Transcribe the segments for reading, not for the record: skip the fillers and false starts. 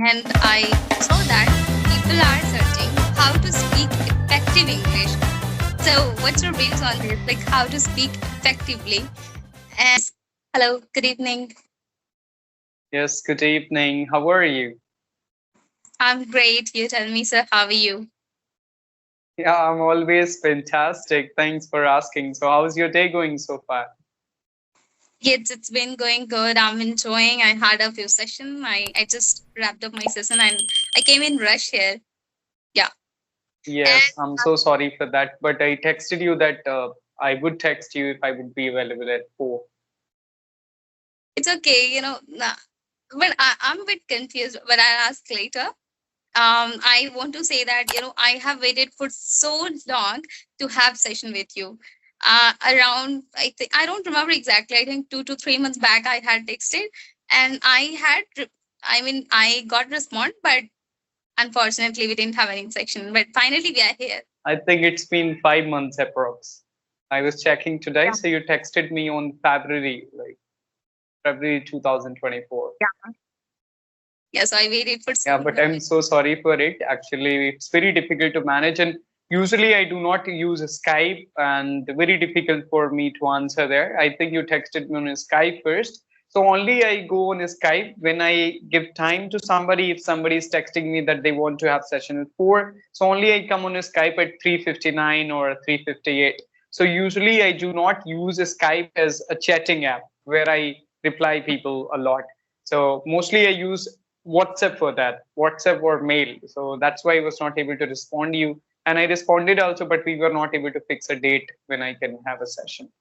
and I saw that people are searching how to speak effective English. So, what's your views on this? Like, how to speak effectively? And hello, good evening. Yes, good evening. How are you? I'm great. You tell me, sir, how are you? Yeah, I'm always fantastic. Thanks for asking. So, how's your day going so far? Yes, it's been going good. I'm enjoying. I had a few sessions. I just wrapped up my session and I came in rush here. Yeah. And Yes, I'm so sorry for that. But I texted you that I would text you if I would be available at 4. it's okay, but I'm a bit confused, but I'll ask later. I want to say that I have waited for so long to have session with you. Around I don't remember exactly. I think 2 to 3 months back I had texted, and I got respond, but unfortunately we didn't have any section. But finally we are here. I think it's been 5 months approx. I was checking today, Yeah. so you texted me on February, like February 2024. Yeah. Yeah. So I waited for so Yeah, but long. I'm so sorry for it. Actually, it's very difficult to manage, and usually I do not use Skype, and very difficult for me to answer there. I think you texted me on Skype first, so only I go on Skype when I give time to somebody. If somebody is texting me that they want to have session at 4, so only I come on Skype at 3:59 or 3:58. So usually I do not use Skype as a chatting app where I reply people a lot. So mostly I use WhatsApp for that, WhatsApp or mail. So that's why I was not able to respond to you. And I responded also, but we were not able to fix a date when I can have a session.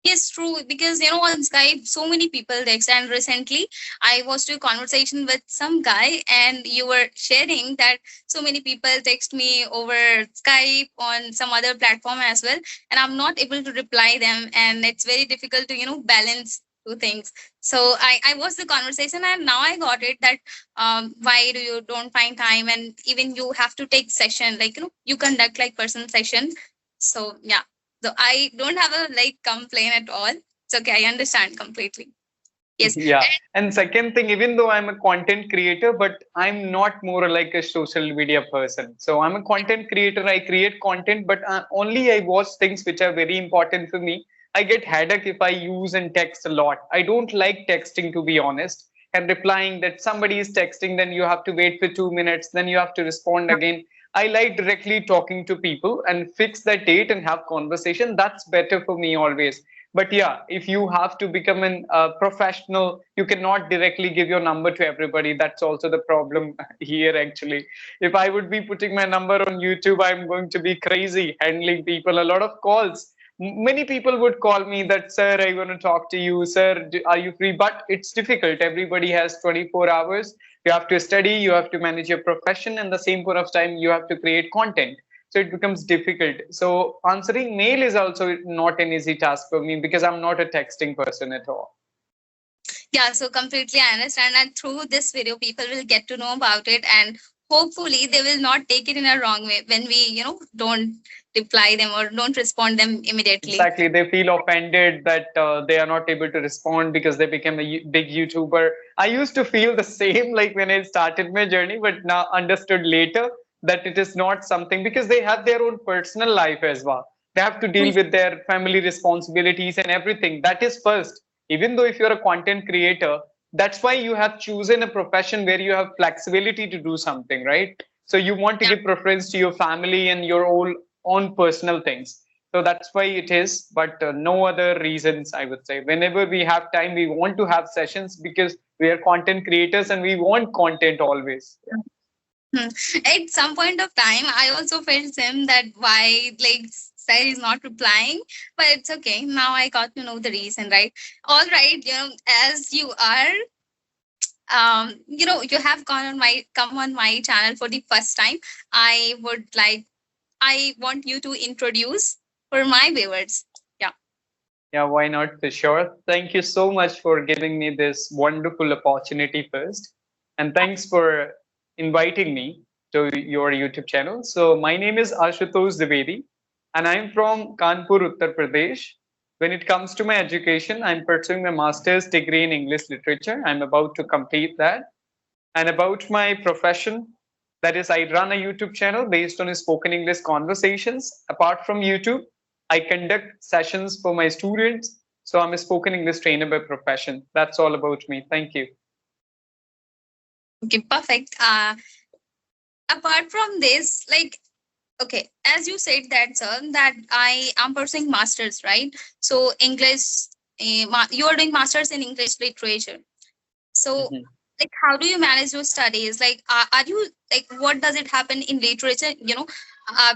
Yes, true. Because on Skype, so many people text. And recently, I was to a conversation with some guy, and you were sharing that so many people text me over Skype on some other platform as well, and I'm not able to reply them, and it's very difficult to balance two things. So I was the conversation, and now I got it that why do you don't find time, and even you have to take session, like you conduct like person session. So yeah, so I don't have a like complaint at all. It's okay. I understand completely. Yes. Yeah. And second thing, even though I'm a content creator, but I'm not more like a social media person. So I'm a content creator. I create content, but only I watch things which are very important for me. I get headache if I use and text a lot. I don't like texting, to be honest. And replying that somebody is texting, then you have to wait for 2 minutes, then you have to respond again. I like directly talking to people and fix that date and have conversation. That's better for me always. But yeah, if you have to become an professional, you cannot directly give your number to everybody. That's also the problem here, actually. If I would be putting my number on YouTube, I'm going to be crazy handling people, a lot of calls. Many people would call me that, sir, I want to talk to you, sir, are you free? But it's difficult. Everybody has 24 hours. You have to study, you have to manage your profession, and the same point of time you have to create content, so it becomes difficult. So answering mail is also not an easy task for me because I'm not a texting person at all. Yeah, so completely I understand. And through this video, people will get to know about it, and hopefully they will not take it in a wrong way when we, don't reply them or don't respond them immediately. Exactly, they feel offended that they are not able to respond because they became a big YouTuber. I used to feel the same like when I started my journey, but now understood later that it is not something, because they have their own personal life as well. They have to deal with their family responsibilities and everything. That is first. Even though if you're a content creator, that's why you have chosen a profession where you have flexibility to do something, right? So you want to Yeah. give preference to your family and your own personal things. So that's why it is, but no other reasons, I would say. Whenever we have time, we want to have sessions because we are content creators and we want content always. Hmm. At some point of time, I also felt same that why like Sai is not replying, but it's okay. Now I got to know the reason, right? All right, as you are, you have come on my channel for the first time. I want you to introduce for my viewers. Yeah. Yeah, why not? For sure. Thank you so much for giving me this wonderful opportunity first. And thanks for inviting me to your YouTube channel. So, my name is Ashutosh Dwivedi, and I'm from Kanpur, Uttar Pradesh. When it comes to my education, I'm pursuing my master's degree in English literature. I'm about to complete that. And about my profession, that is, I run a YouTube channel based on spoken English conversations. Apart from YouTube, I conduct sessions for my students. So I'm a spoken English trainer by profession. That's all about me. Thank you. Okay, perfect. Apart from this, like, okay, as you said that, sir, that I am pursuing masters, right? So English, you are doing masters in English literature. So, Mhm. like, how do you manage your studies? Like, are you like, what does it happen in literature?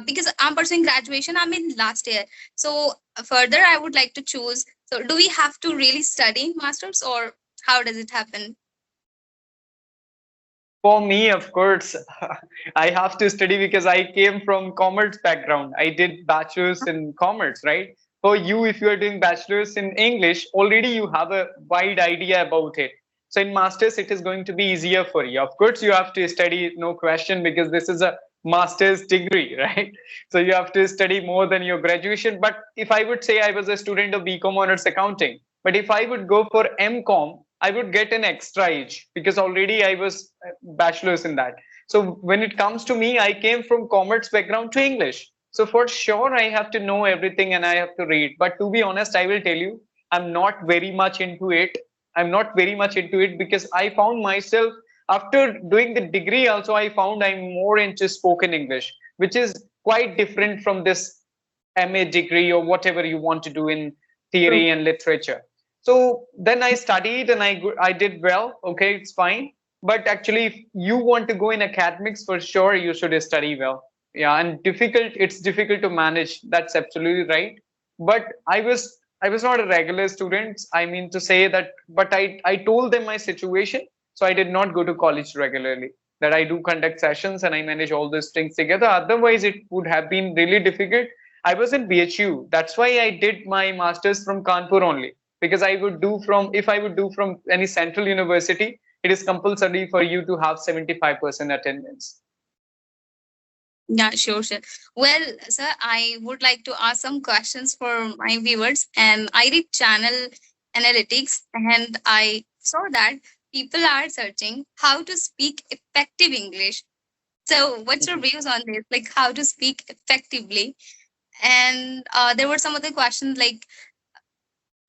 Because I'm pursuing graduation, I'm in last year. So further, I would like to choose. So, do we have to really study masters, or how does it happen? For me, of course, I have to study because I came from commerce background. I did bachelor's in commerce, right? For you, if you are doing bachelor's in English, already you have a wide idea about it. So in masters, it is going to be easier for you. Of course, you have to study, no question, because this is a master's degree, right? So you have to study more than your graduation. But if I would say I was a student of BCom honors accounting, but if I would go for MCom, I would get an extra age because already I was bachelor's in that. So when it comes to me, I came from commerce background to English. So for sure, I have to know everything and I have to read. But to be honest, I will tell you, I'm not very much into it. I'm not very much into it because I found myself after doing the degree also, I found I'm more into spoken English, which is quite different from this MA degree or whatever you want to do in True. theory and literature. So then I studied and I did well. Okay, it's fine. But actually, if you want to go in academics, for sure, you should study well. Yeah, and difficult. It's difficult to manage. That's absolutely right. But I was not a regular student. I mean to say that. But I told them my situation, so I did not go to college regularly. That I do conduct sessions and I manage all those things together. Otherwise, it would have been really difficult. I was in BHU. That's why I did my masters from Kanpur only because I would do from if I would do from any central university, it is compulsory for you to have 75% attendance. Yeah, sure, sure. Well, sir, I would like to ask some questions for my viewers. And I did channel analytics, and I saw that people are searching how to speak effective English. So, what's your views on this? Like, how to speak effectively? And there were some other questions. Like,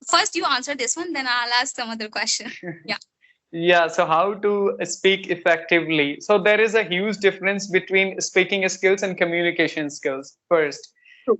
first you answer this one, then I'll ask some other question. Yeah. Yeah, so how to speak effectively. So there is a huge difference between speaking skills and communication skills. First, True.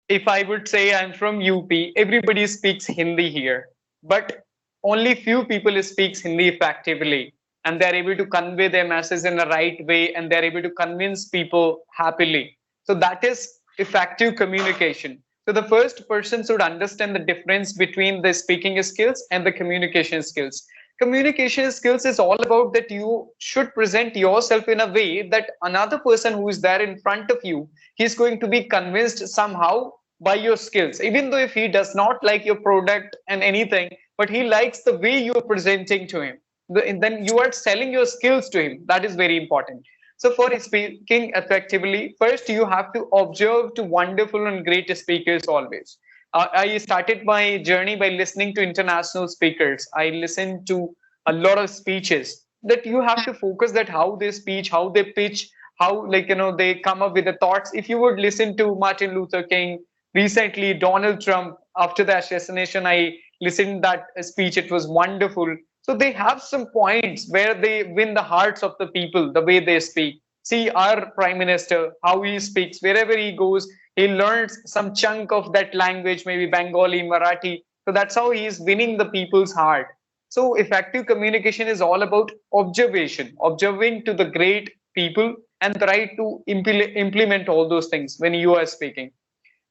if I would say I'm from UP, everybody speaks Hindi here, but only few people speaks Hindi effectively, and they're able to convey their message in the right way, and they're able to convince people happily. So that is effective communication. So the first person should understand the difference between the speaking skills and the communication skills. Communication skills is all about that you should present yourself in a way that another person who is there in front of you, he's going to be convinced somehow by your skills, even though if he does not like your product and anything, but he likes the way you're presenting to him, then you are selling your skills to him. That is very important. So for speaking effectively, first you have to observe to wonderful and great speakers always. I started my journey by listening to international speakers. I listened to a lot of speeches that you have to focus that how they speech, how they pitch, how they come up with the thoughts. If you would listen to Martin Luther King, recently Donald Trump, after the assassination, I listened that speech. It was wonderful. So they have some points where they win the hearts of the people the way they speak. See our prime minister, how he speaks. Wherever he goes, he learns some chunk of that language, maybe Bengali, Marathi. So that's how he is winning the people's heart. So effective communication is all about observation, observing to the great people and try to implement all those things when you are speaking.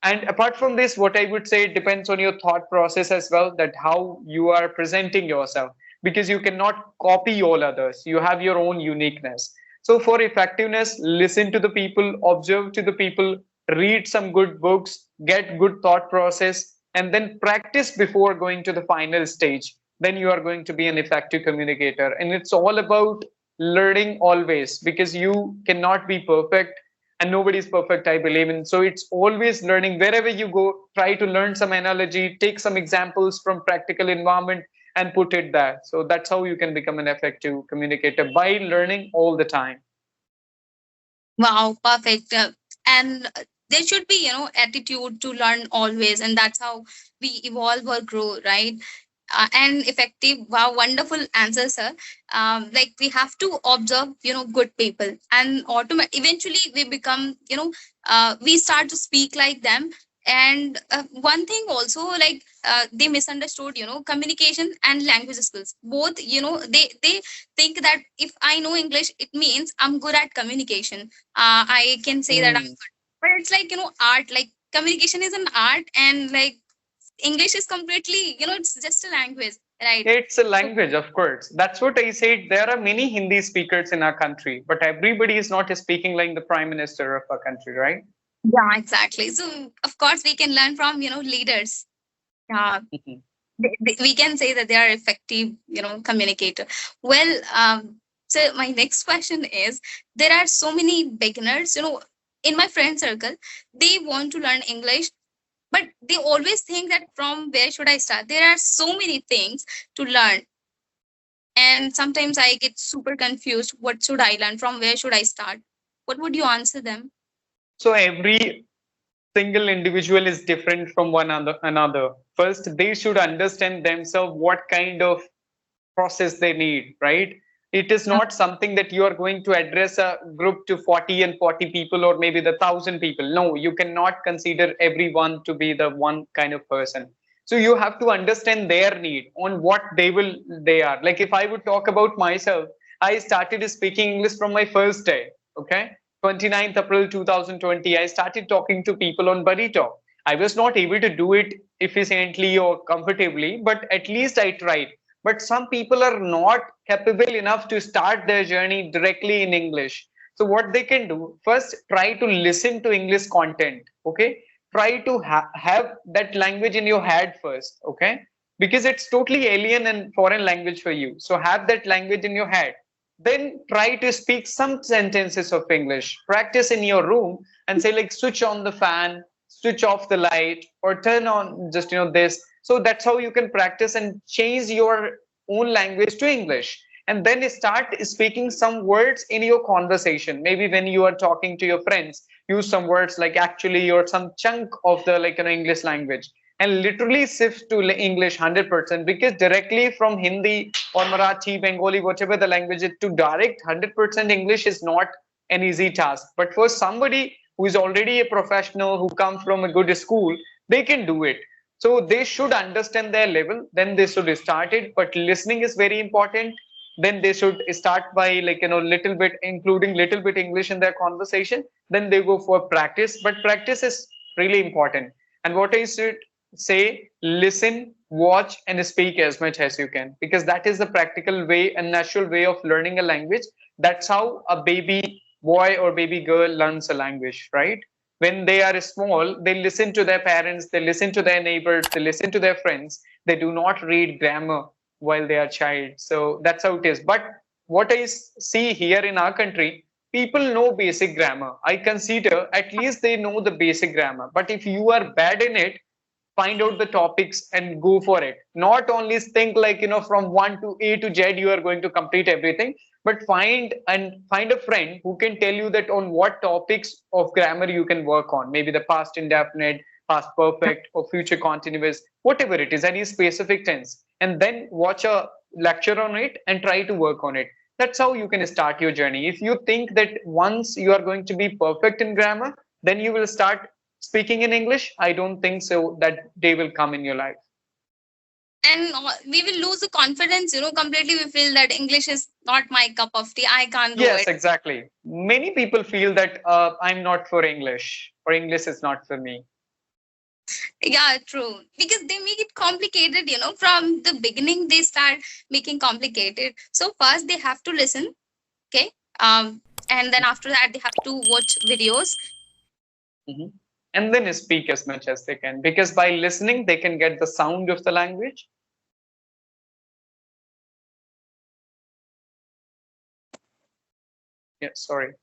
And apart from this, what I would say, it depends on your thought process as well, that how you are presenting yourself, because you cannot copy all others. You have your own uniqueness. So for effectiveness, listen to the people, observe to the people, read some good books, get good thought process, and then practice before going to the final stage. Then you are going to be an effective communicator. And it's all about learning always, because you cannot be perfect and nobody's perfect, I believe in. So it's always learning. Wherever you go, try to learn some analogy, take some examples from practical environment, and put it there. So that's how you can become an effective communicator, by learning all the time. Wow, perfect. And there should be, attitude to learn always, and that's how we evolve or grow, right? And effective. Wow, wonderful answer, sir. Like we have to observe, good people, and eventually we become, we start to speak like them. And one thing also, like they misunderstood, communication and language skills. Both, they think that if I know English, it means I'm good at communication. I can say that I'm Hmm. good. But it's like, art. Like communication is an art, and like English is completely, it's just a language, right? It's a So, language, of course. That's what I said. There are many Hindi speakers in our country, but everybody is not speaking like the prime minister of our country, right? yeah, exactly. So, of course, we can learn from, leaders. Yeah, we can say that they are effective, communicator. Well, so my next question is, there are so many beginners, in my friend circle, they want to learn English, but they always think that from where should I start? There are so many things to learn, and sometimes I get super confused. What should I learn? From where should I start? What would you answer them? So every single individual is different from another. First, they should understand themselves what kind of process they need, right? It is not something that you are going to address a group to 40 and 40 people, or maybe the 1,000 people. No, you cannot consider everyone to be the one kind of person. So you have to understand their need on what they are. Like if I would talk about myself, I started speaking English from my first day. Okay. 29th April 2020, I started talking to people on Buddy Talk. I was not able to do it efficiently or comfortably, but at least I tried. But some people are not capable enough to start their journey directly in English. So what they can do, first try to listen to English content. Okay, try to have that language in your head first. Okay, because it's totally alien and foreign language for you. So have that language in your head, then try to speak some sentences of English. Practice in your room and say like switch on the fan, switch off the light, or turn on just this. So that's how you can practice and change your own language to English. And then start speaking some words in your conversation. Maybe when you are talking to your friends, use some words like actually or some chunk of the English language, and literally shift to English 100%, because directly from Hindi or Marathi, Bengali, whatever the language is, to direct 100% English is not an easy task. But for somebody who is already a professional, who come from a good school, they can do it. So they should understand their level, then they should start it. But listening is very important. Then they should start by little bit, including little bit English in their conversation. Then they go for practice. But practice is really important. And what I should say, listen, watch, and speak as much as you can, because that is the practical way and natural way of learning a language. That's how a baby boy or baby girl learns a language, right? When they are small, they listen to their parents, they listen to their neighbors, they listen to their friends. They do not read grammar while they are child. So that's how it is. But what I see here in our country, people know basic grammar. I consider at least they know the basic grammar. But if you are bad in it, find out the topics and go for it. Not only think from 1 to A to Z you are going to complete everything, but find a friend who can tell you that on what topics of grammar you can work on. Maybe the past indefinite, past perfect, or future continuous, whatever it is, any specific tense, and then watch a lecture on it and try to work on it. That's how you can start your journey. If you think that once you are going to be perfect in grammar, then you will start speaking in English, I don't think so that day will come in your life. And we will lose the confidence, completely. We feel that English is not my cup of tea. I can't do Yes, it. exactly. Many people feel that I'm not for English, or English is not for me. Yeah, true. Because they make it complicated, from the beginning, they start making complicated. So first they have to listen, okay? And then after that, they have to watch videos. Mhm. And then speak as much as they can, because by listening, they can get the sound of the language. Yeah, sorry.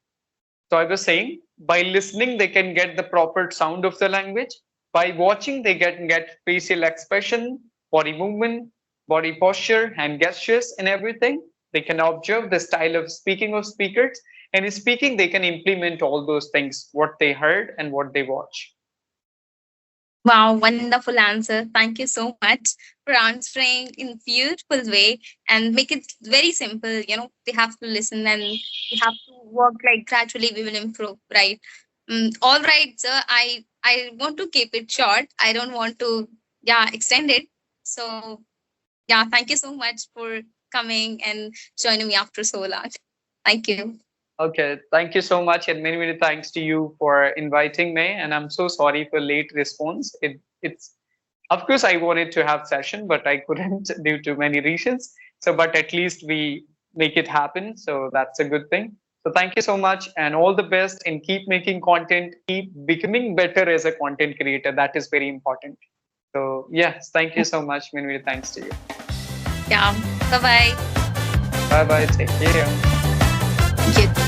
So I was saying, by listening, they can get the proper sound of the language. By watching, they can get facial expression, body movement. body posture, hand gestures, and everything. They can observe the style of speaking of speakers, and in speaking, they can implement all those things, what they heard and what they watch. Wow, wonderful answer. Thank you so much for answering in beautiful way and make it very simple. They have to listen and we have to work like gradually we will improve, right? All right, sir. I want to keep it short. I don't want to extend it. So thank you so much for coming and joining me after so long. Thank you. Okay, thank you so much, and many, many thanks to you for inviting me. And I'm so sorry for late response. It's of course I wanted to have session, but I couldn't due to many reasons. So, but at least we make it happen. So that's a good thing. So thank you so much, and all the best. And keep making content, keep becoming better as a content creator. That is very important. So yes, thank you so much. Many, many thanks to you. Yeah. Bye bye. Bye bye. Take care. Thank you.